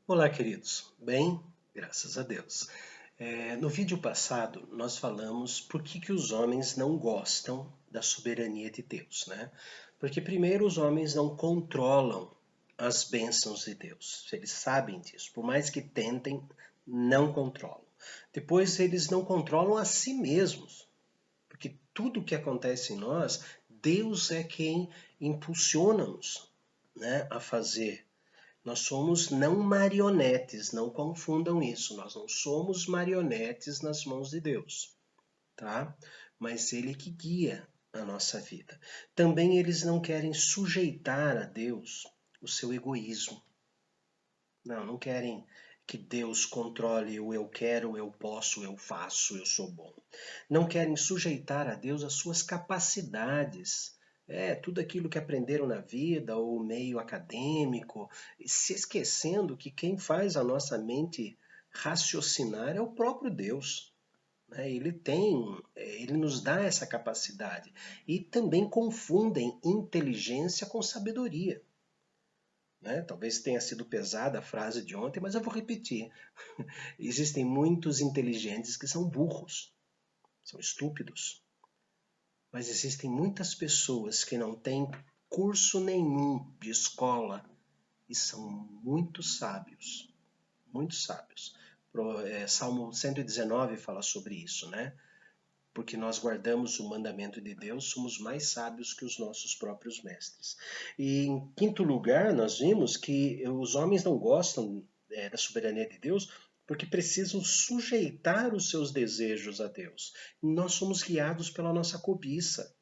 Olá, queridos. Bem, graças a Deus. No vídeo passado, nós falamos por que os homens não gostam da soberania de Deus, né? Porque, primeiro, os homens não controlam as bênçãos de Deus. Eles sabem disso. Por mais que tentem, não controlam. Depois, eles não controlam a si mesmos. Porque tudo que acontece em nós, Deus é quem impulsiona-nos, né, a fazer. Nós somos não marionetes, não confundam isso. Nós não somos marionetes nas mãos de Deus, tá? Mas Ele que guia a nossa vida. Também eles não querem sujeitar a Deus o seu egoísmo. Não querem que Deus controle o eu quero, eu posso, eu faço, eu sou bom. Não querem sujeitar a Deus as suas capacidades. Tudo aquilo que aprenderam na vida, ou meio acadêmico, se esquecendo que quem faz a nossa mente raciocinar é o próprio Deus, né? Ele nos dá essa capacidade. E também confundem inteligência com sabedoria, né? Talvez tenha sido pesada a frase de ontem, mas eu vou repetir. Existem muitos inteligentes que são burros, são estúpidos. Mas existem muitas pessoas que não têm curso nenhum de escola e são muito sábios. Muito sábios. Salmo 119 fala sobre isso, né? Porque nós guardamos o mandamento de Deus, somos mais sábios que os nossos próprios mestres. E em quinto lugar, nós vimos que os homens não gostam da soberania de Deus porque precisam sujeitar os seus desejos a Deus. Nós somos guiados pela nossa cobiça.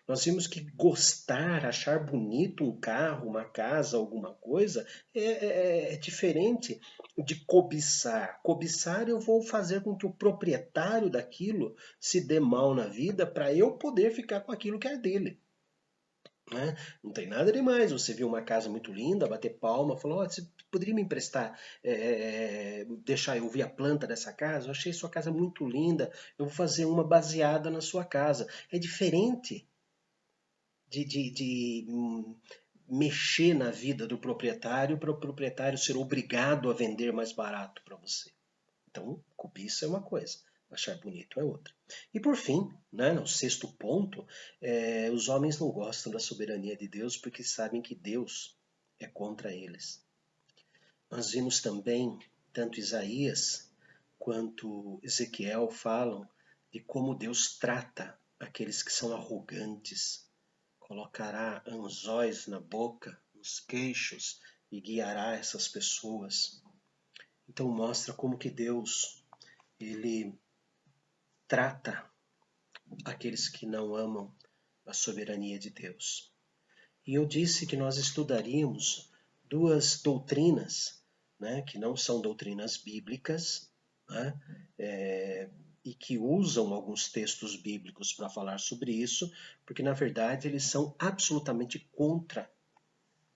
Nós vimos que gostar, achar bonito um carro, uma casa, alguma coisa, é diferente de cobiçar. Cobiçar, eu vou fazer com que o proprietário daquilo se dê mal na vida para eu poder ficar com aquilo que é dele. Né? Não tem nada demais. Você viu uma casa muito linda, bater palma, falou: oh, você poderia me emprestar, deixar eu ver a planta dessa casa? Eu achei sua casa muito linda, eu vou fazer uma baseada na sua casa. É diferente de mexer na vida do proprietário para o proprietário ser obrigado a vender mais barato para você. Então, cobiça é uma coisa, achar bonito é outra. E por fim, né, no sexto ponto, os homens não gostam da soberania de Deus porque sabem que Deus é contra eles. Nós vimos também, tanto Isaías quanto Ezequiel falam de como Deus trata aqueles que são arrogantes, colocará anzóis na boca, nos queixos e guiará essas pessoas. Então mostra como que Deus ele trata aqueles que não amam a soberania de Deus. E eu disse que nós estudaríamos duas doutrinas, né, que não são doutrinas bíblicas, né, e que usam alguns textos bíblicos para falar sobre isso, porque na verdade eles são absolutamente contra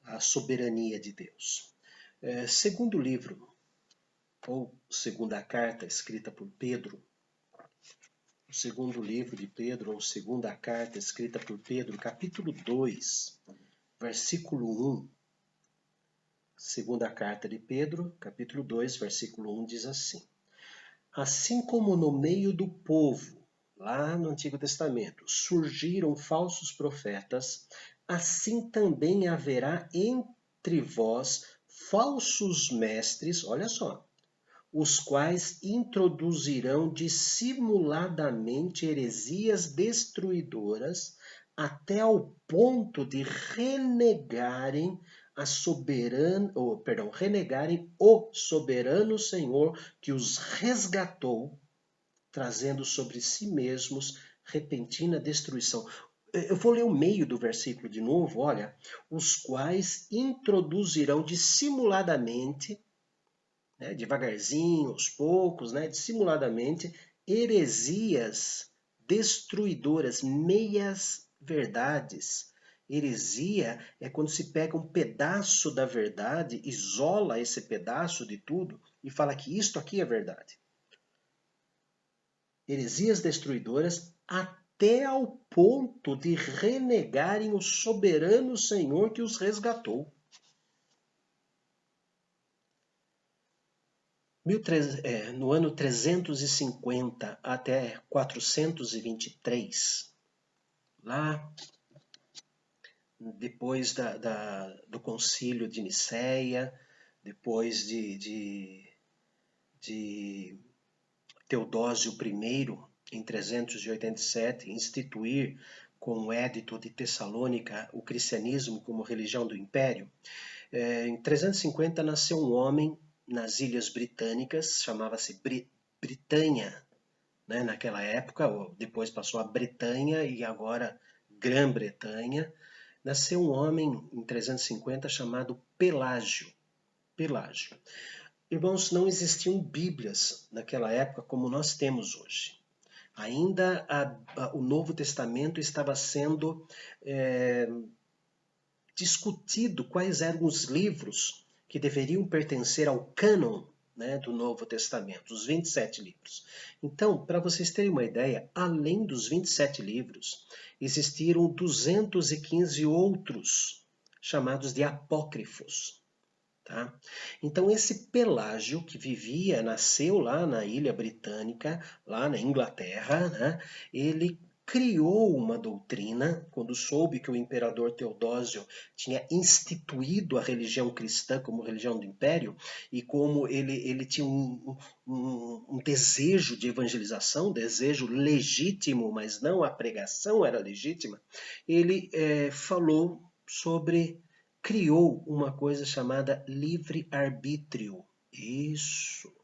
a soberania de Deus. Segundo livro, ou segunda carta escrita por Pedro, o segundo livro de Pedro, ou segunda carta escrita por Pedro, capítulo 2, versículo 1. Segunda carta de Pedro, capítulo 2, versículo 1 diz assim: Assim como no meio do povo, lá no Antigo Testamento, surgiram falsos profetas, assim também haverá entre vós falsos mestres, olha só, os quais introduzirão dissimuladamente heresias destruidoras até ao ponto de renegarem o soberano Senhor que os resgatou, trazendo sobre si mesmos repentina destruição. Eu vou ler o meio do versículo de novo, olha. Os quais introduzirão dissimuladamente, né, devagarzinho, aos poucos, né, dissimuladamente, heresias destruidoras, meias verdades. Heresia é quando se pega um pedaço da verdade, isola esse pedaço de tudo e fala que isto aqui é verdade. Heresias destruidoras até ao ponto de renegarem o soberano Senhor que os resgatou. no ano 350 até 423, lá depois do concílio de Nicéia, depois de Teodósio I, em 387, instituir com o Édito de Tessalônica o cristianismo como religião do império, em 350 nasceu um homem nas Ilhas Britânicas, chamava-se Britânia, né, naquela época, depois passou a Bretanha e agora Grã-Bretanha. Nasceu um homem em 350 chamado Pelágio. Pelágio. Irmãos, não existiam Bíblias naquela época como nós temos hoje. Ainda o Novo Testamento estava sendo discutido quais eram os livros que deveriam pertencer ao cânon, né, do Novo Testamento, os 27 livros. Então, para vocês terem uma ideia, além dos 27 livros, existiram 215 outros, chamados de apócrifos. Tá? Então, esse Pelágio, que nasceu lá na Ilha Britânica, lá na Inglaterra, né, ele criou uma doutrina, quando soube que o imperador Teodósio tinha instituído a religião cristã como religião do império, e como ele tinha um desejo de evangelização, desejo legítimo, mas não a pregação era legítima, ele falou sobre, criou uma coisa chamada livre-arbítrio. Isso,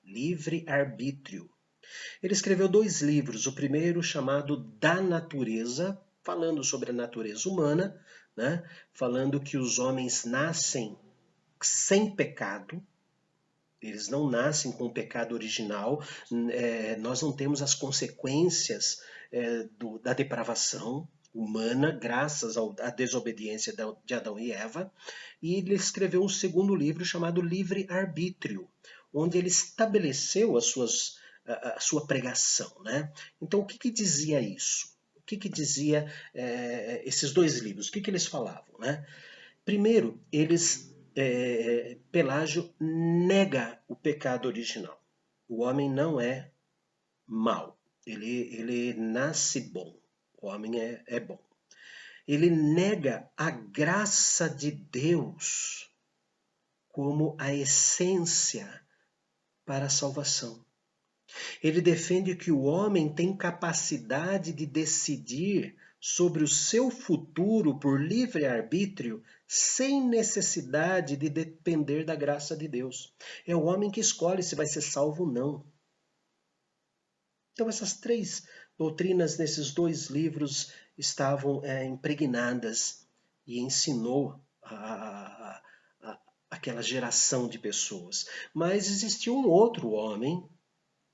livre-arbítrio. Ele escreveu 2 livros, o primeiro chamado Da Natureza, falando sobre a natureza humana, né? Falando que os homens nascem sem pecado, eles não nascem com o pecado original, nós não temos as consequências da depravação humana, graças à desobediência de Adão e Eva. E ele escreveu um segundo livro chamado Livre-Arbítrio, onde ele estabeleceu a sua pregação. Né? Então, o que dizia isso? O que dizia esses 2 livros? O que eles falavam? Né? Primeiro, Pelágio nega o pecado original. O homem não é mau, ele nasce bom, o homem é bom. Ele nega a graça de Deus como a essência para a salvação. Ele defende que o homem tem capacidade de decidir sobre o seu futuro por livre-arbítrio, sem necessidade de depender da graça de Deus. É o homem que escolhe se vai ser salvo ou não. Então, essas 3 doutrinas nesses 2 livros estavam impregnadas e ensinou aquela geração de pessoas. Mas existia um outro homem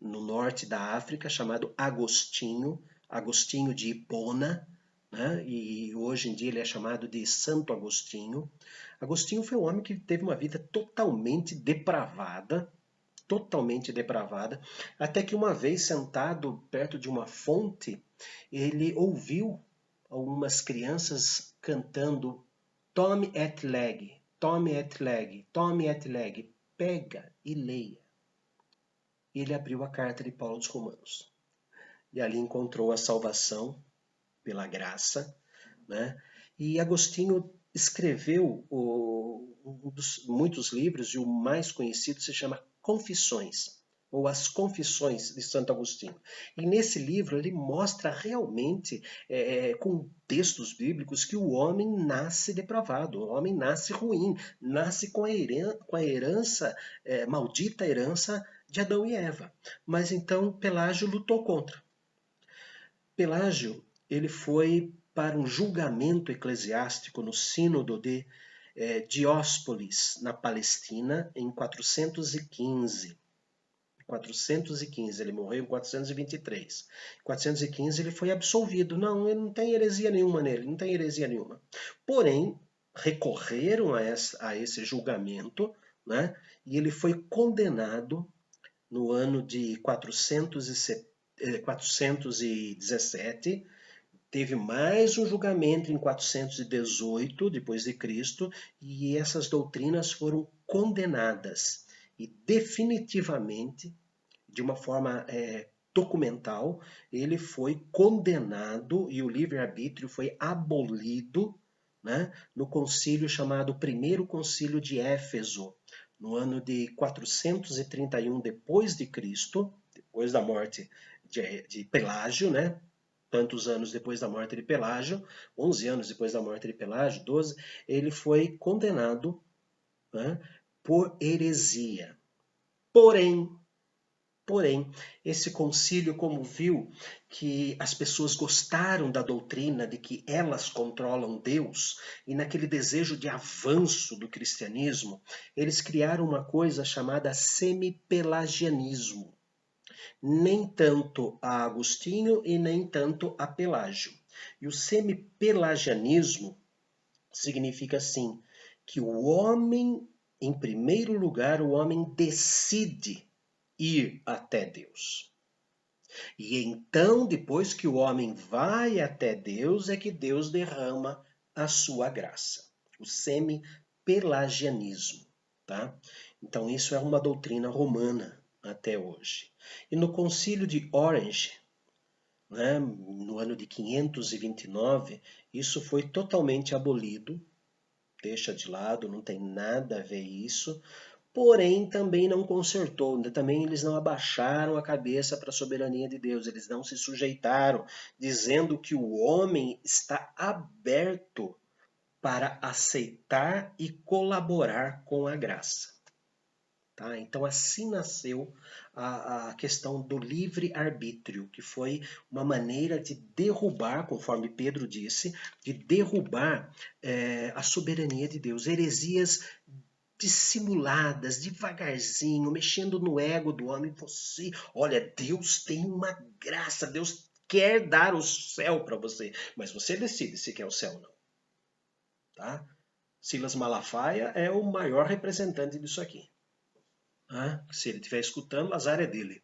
no norte da África, chamado Agostinho de Hipona, né? E hoje em dia ele é chamado de Santo Agostinho. Agostinho foi um homem que teve uma vida totalmente depravada, até que uma vez sentado perto de uma fonte, ele ouviu algumas crianças cantando Tome et lege, tome et lege, tome et lege, pega e leia. Ele abriu a carta de Paulo aos Romanos. E ali encontrou a salvação pela graça. Né? E Agostinho escreveu muitos livros, e o mais conhecido se chama Confissões, ou As Confissões de Santo Agostinho. E nesse livro ele mostra realmente, com textos bíblicos, que o homem nasce depravado, o homem nasce ruim, nasce com a herança, maldita herança de Adão e Eva. Mas então Pelágio lutou contra. Pelágio, ele foi para um julgamento eclesiástico no sínodo de Dióspolis, na Palestina, em 415. 415, ele morreu em 423. Em 415 ele foi absolvido. Não, ele não tem heresia nenhuma nele, não tem heresia nenhuma. Porém, recorreram a esse julgamento, né? E ele foi condenado no ano de 417, teve mais um julgamento em 418 depois de Cristo, e essas doutrinas foram condenadas. e definitivamente, de uma forma documental, ele foi condenado e o livre-arbítrio foi abolido, né, no concílio chamado Primeiro Concílio de Éfeso, no ano de 431 depois de Cristo, depois da morte de Pelágio, né? Tantos anos depois da morte de Pelágio, 11 anos depois da morte de Pelágio, 12, ele foi condenado, né, por heresia. Porém, esse concílio, como viu que as pessoas gostaram da doutrina de que elas controlam Deus, e naquele desejo de avanço do cristianismo, eles criaram uma coisa chamada semipelagianismo. Nem tanto a Agostinho e nem tanto a Pelágio. E o semipelagianismo significa assim, que o homem, em primeiro lugar, o homem decide ir até Deus. E então, depois que o homem vai até Deus, é que Deus derrama a sua graça. O semi-pelagianismo, tá? Então, isso é uma doutrina romana até hoje. E no Concílio de Orange, né, no ano de 529, isso foi totalmente abolido. Deixa de lado, não tem nada a ver isso. Porém, também não consertou, também eles não abaixaram a cabeça para a soberania de Deus, eles não se sujeitaram, dizendo que o homem está aberto para aceitar e colaborar com a graça. Tá? Então, assim nasceu a questão do livre-arbítrio, que foi uma maneira de derrubar, conforme Pedro disse, de derrubar a soberania de Deus. Heresias dissimuladas, devagarzinho, mexendo no ego do homem. Você, olha, Deus tem uma graça, Deus quer dar o céu para você, mas você decide se quer o céu ou não. Tá? Silas Malafaia é o maior representante disso aqui. Se ele estiver escutando, azar é dele.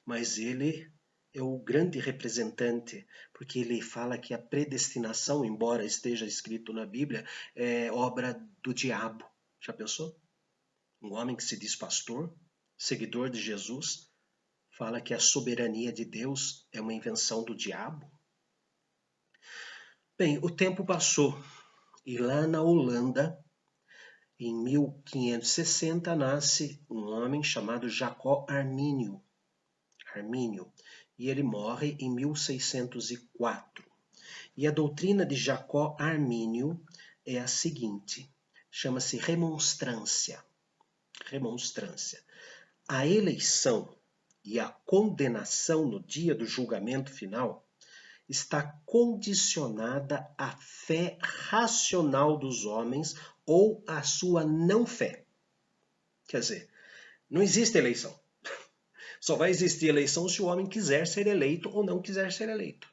Mas ele é o grande representante, porque ele fala que a predestinação, embora esteja escrito na Bíblia, é obra do diabo. Já pensou? Um homem que se diz pastor, seguidor de Jesus, fala que a soberania de Deus é uma invenção do diabo? Bem, o tempo passou e lá na Holanda, em 1560, nasce um homem chamado Jacó Armínio, e ele morre em 1604. E a doutrina de Jacó Armínio é a seguinte, chama-se remonstrância. A eleição e a condenação no dia do julgamento final está condicionada à fé racional dos homens ou à sua não fé. Quer dizer, não existe eleição. Só vai existir eleição se o homem quiser ser eleito ou não quiser ser eleito.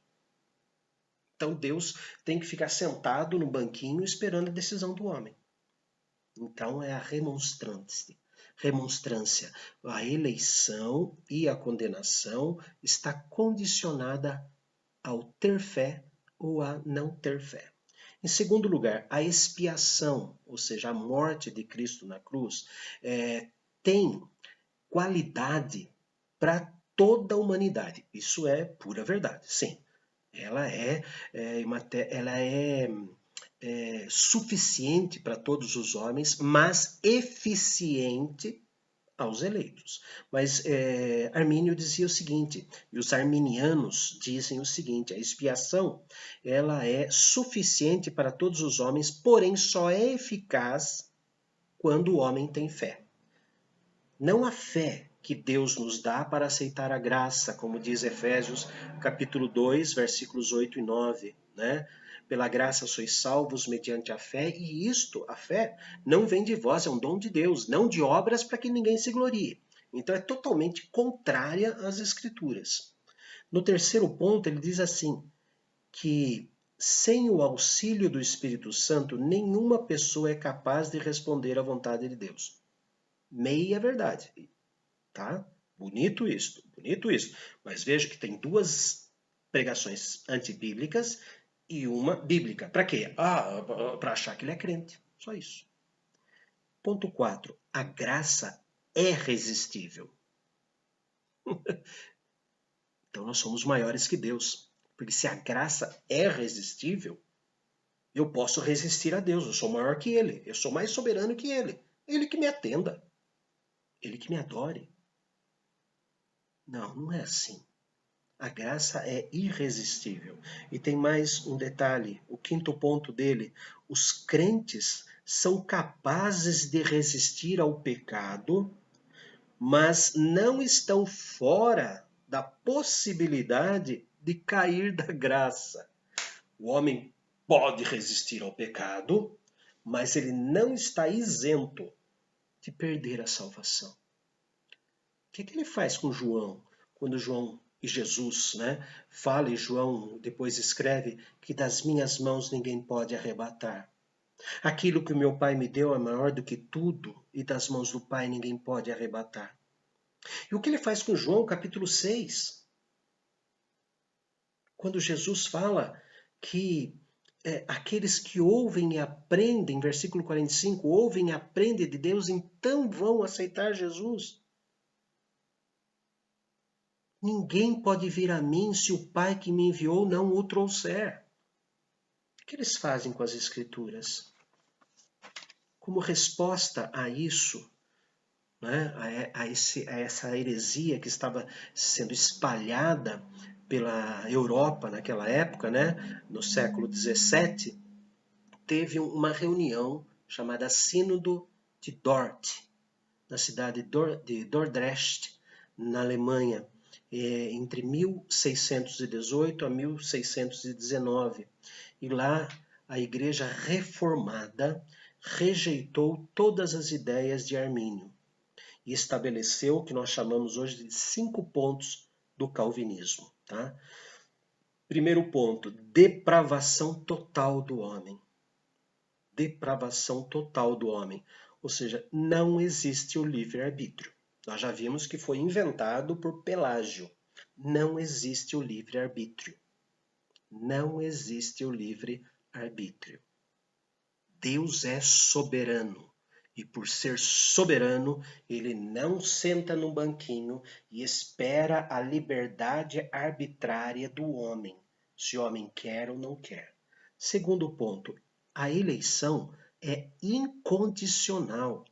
Então Deus tem que ficar sentado no banquinho esperando a decisão do homem. Então é a remonstrância. A eleição e a condenação está condicionada ao ter fé ou a não ter fé. Em segundo lugar, a expiação, ou seja, a morte de Cristo na cruz, tem qualidade para toda a humanidade. Isso é pura verdade, sim. Ela é suficiente para todos os homens, mas eficiente aos eleitos. Mas Armínio dizia o seguinte, e os arminianos dizem o seguinte, a expiação ela é suficiente para todos os homens, porém só é eficaz quando o homem tem fé. Não a fé que Deus nos dá para aceitar a graça, como diz Efésios capítulo 2, versículos 8 e 9, né? Pela graça sois salvos mediante a fé, e isto, a fé, não vem de vós, é um dom de Deus, não de obras para que ninguém se glorie. Então é totalmente contrária às Escrituras. No terceiro ponto, ele diz assim, que sem o auxílio do Espírito Santo, nenhuma pessoa é capaz de responder à vontade de Deus. Meia verdade, tá? Bonito isso. Mas veja que tem duas pregações antibíblicas e uma bíblica. Para quê? Para achar que ele é crente. Só isso. Ponto 4. A graça é resistível. Então nós somos maiores que Deus. Porque se a graça é resistível, eu posso resistir a Deus. Eu sou maior que Ele. Eu sou mais soberano que Ele. Ele que me atenda. Ele que me adore. Não, não é assim. A graça é irresistível. E tem mais um detalhe, o quinto ponto dele: os crentes são capazes de resistir ao pecado, mas não estão fora da possibilidade de cair da graça. O homem pode resistir ao pecado, mas ele não está isento de perder a salvação. O que ele faz com João, quando João e Jesus, fala e João depois escreve que das minhas mãos ninguém pode arrebatar. Aquilo que o meu Pai me deu é maior do que tudo e das mãos do Pai ninguém pode arrebatar. E o que ele faz com João, capítulo 6? Quando Jesus fala que aqueles que ouvem e aprendem, versículo 45, ouvem e aprendem de Deus, então vão aceitar Jesus. Ninguém pode vir a mim se o Pai que me enviou não o trouxer. O que eles fazem com as Escrituras? Como resposta a isso, a essa heresia que estava sendo espalhada pela Europa naquela época, no século XVII, teve uma reunião chamada Sínodo de Dort, na cidade de Dordrecht, na Alemanha, entre 1618 a 1619. E lá a Igreja Reformada rejeitou todas as ideias de Armínio e estabeleceu o que nós chamamos hoje de 5 pontos do calvinismo. Tá? Primeiro ponto, depravação total do homem. Depravação total do homem. Ou seja, não existe o livre-arbítrio. Nós já vimos que foi inventado por Pelágio. Não existe o livre-arbítrio. Não existe o livre-arbítrio. Deus é soberano. E por ser soberano, ele não senta num banquinho e espera a liberdade arbitrária do homem, se o homem quer ou não quer. Segundo ponto, a eleição é incondicional.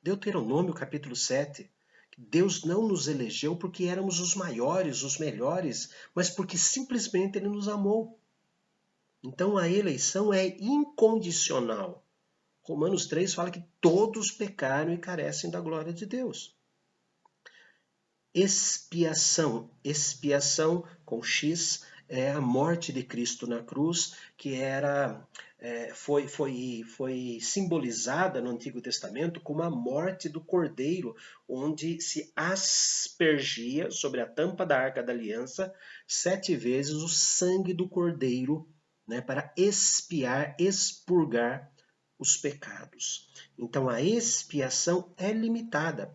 Deuteronômio capítulo 7. Deus não nos elegeu porque éramos os maiores, os melhores, mas porque simplesmente ele nos amou. Então a eleição é incondicional. Romanos 3 fala que todos pecaram e carecem da glória de Deus. Expiação. Expiação com X é a morte de Cristo na cruz, que foi simbolizada no Antigo Testamento como a morte do Cordeiro, onde se aspergia sobre a tampa da Arca da Aliança 7 vezes o sangue do Cordeiro, para expiar, expurgar os pecados. Então a expiação é limitada.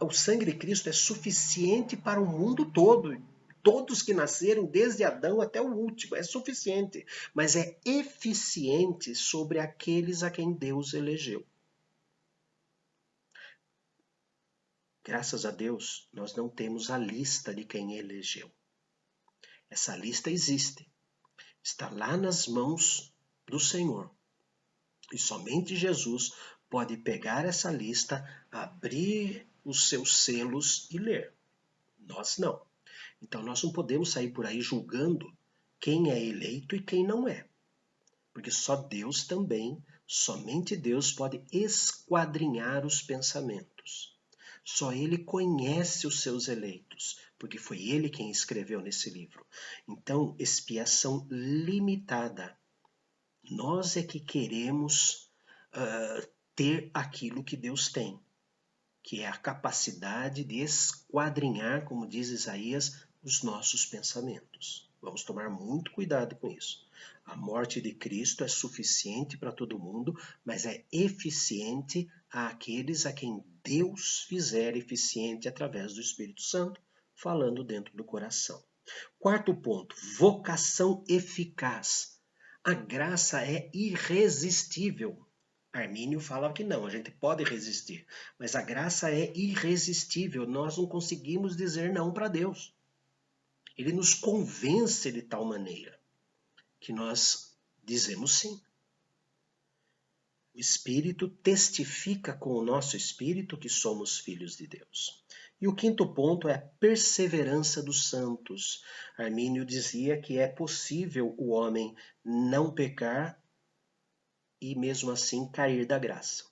O sangue de Cristo é suficiente para o mundo todo. Todos que nasceram, desde Adão até o último, é suficiente. Mas é eficiente sobre aqueles a quem Deus elegeu. Graças a Deus, nós não temos a lista de quem elegeu. Essa lista existe. Está lá nas mãos do Senhor. E somente Jesus pode pegar essa lista, abrir os seus selos e ler. Nós não. Então nós não podemos sair por aí julgando quem é eleito e quem não é. Porque só Deus também, somente Deus pode esquadrinhar os pensamentos. Só Ele conhece os seus eleitos, porque foi Ele quem escreveu nesse livro. Então, expiação limitada. Nós é que queremos ter aquilo que Deus tem, que é a capacidade de esquadrinhar, como diz Isaías, os nossos pensamentos. Vamos tomar muito cuidado com isso. A morte de Cristo é suficiente para todo mundo, mas é eficiente àqueles a quem Deus fizer eficiente através do Espírito Santo, falando dentro do coração. Quarto ponto, vocação eficaz. A graça é irresistível. Armínio fala que não, a gente pode resistir, mas a graça é irresistível, nós não conseguimos dizer não para Deus. Ele nos convence de tal maneira que nós dizemos sim. O Espírito testifica com o nosso espírito que somos filhos de Deus. E o quinto ponto é a perseverança dos santos. Armínio dizia que é possível o homem não pecar e mesmo assim cair da graça.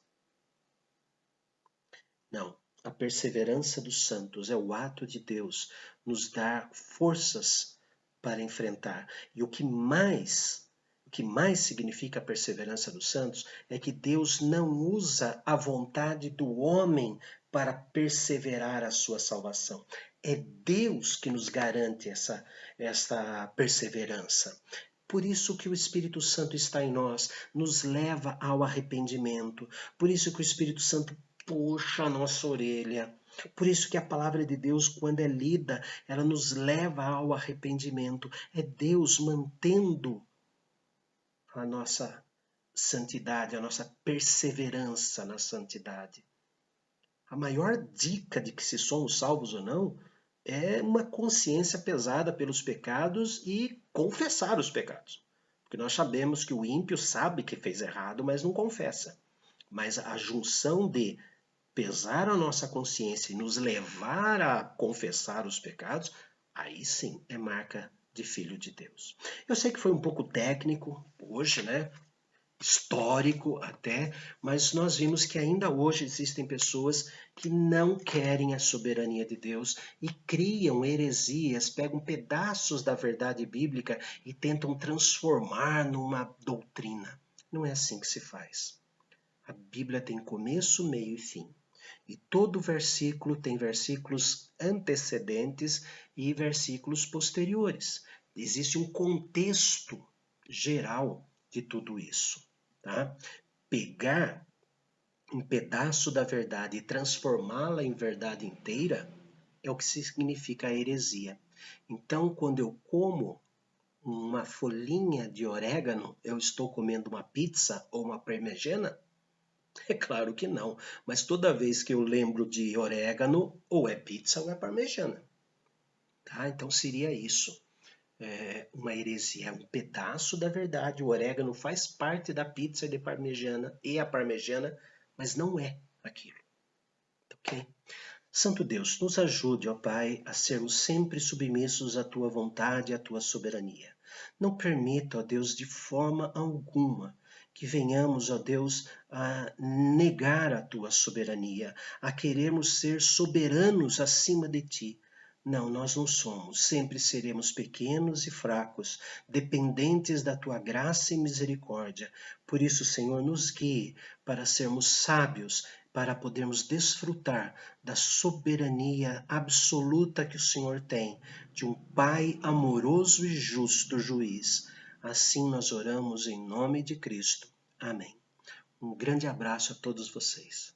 Não, a perseverança dos santos é o ato de Deus nos dar forças para enfrentar. E o que mais significa a perseverança dos santos é que Deus não usa a vontade do homem para perseverar a sua salvação. É Deus que nos garante essa perseverança. Por isso que o Espírito Santo está em nós, nos leva ao arrependimento. Por isso que o Espírito Santo puxa a nossa orelha. Por isso que a palavra de Deus, quando é lida, ela nos leva ao arrependimento. É Deus mantendo a nossa santidade, a nossa perseverança na santidade. A maior dica de que se somos salvos ou não é uma consciência pesada pelos pecados e confessar os pecados. Porque nós sabemos que o ímpio sabe que fez errado, mas não confessa. Mas a junção de pesar a nossa consciência e nos levar a confessar os pecados, aí sim é marca de filho de Deus. Eu sei que foi um pouco técnico hoje, né? Histórico até, mas nós vimos que ainda hoje existem pessoas que não querem a soberania de Deus e criam heresias, pegam pedaços da verdade bíblica e tentam transformar numa doutrina. Não é assim que se faz. A Bíblia tem começo, meio e fim. E todo versículo tem versículos antecedentes e versículos posteriores. Existe um contexto geral de tudo isso. Tá? Pegar um pedaço da verdade e transformá-la em verdade inteira é o que significa a heresia. Então, quando eu como uma folhinha de orégano, eu estou comendo uma pizza ou uma parmegiana? É claro que não, mas toda vez que eu lembro de orégano, ou é pizza ou é parmegiana. Tá? Então seria isso. Uma heresia, é um pedaço da verdade. O orégano faz parte da pizza de parmegiana e a parmegiana, mas não é aquilo. Ok? Santo Deus, nos ajude, ó Pai, a sermos sempre submissos à Tua vontade e à Tua soberania. Não permita, ó Deus, de forma alguma, que venhamos, ó Deus, a negar a Tua soberania, a querermos ser soberanos acima de Ti. Não, nós não somos. Sempre seremos pequenos e fracos, dependentes da Tua graça e misericórdia. Por isso, Senhor, nos guie para sermos sábios, para podermos desfrutar da soberania absoluta que o Senhor tem, de um Pai amoroso e justo juiz. Assim nós oramos em nome de Cristo. Amém. Um grande abraço a todos vocês.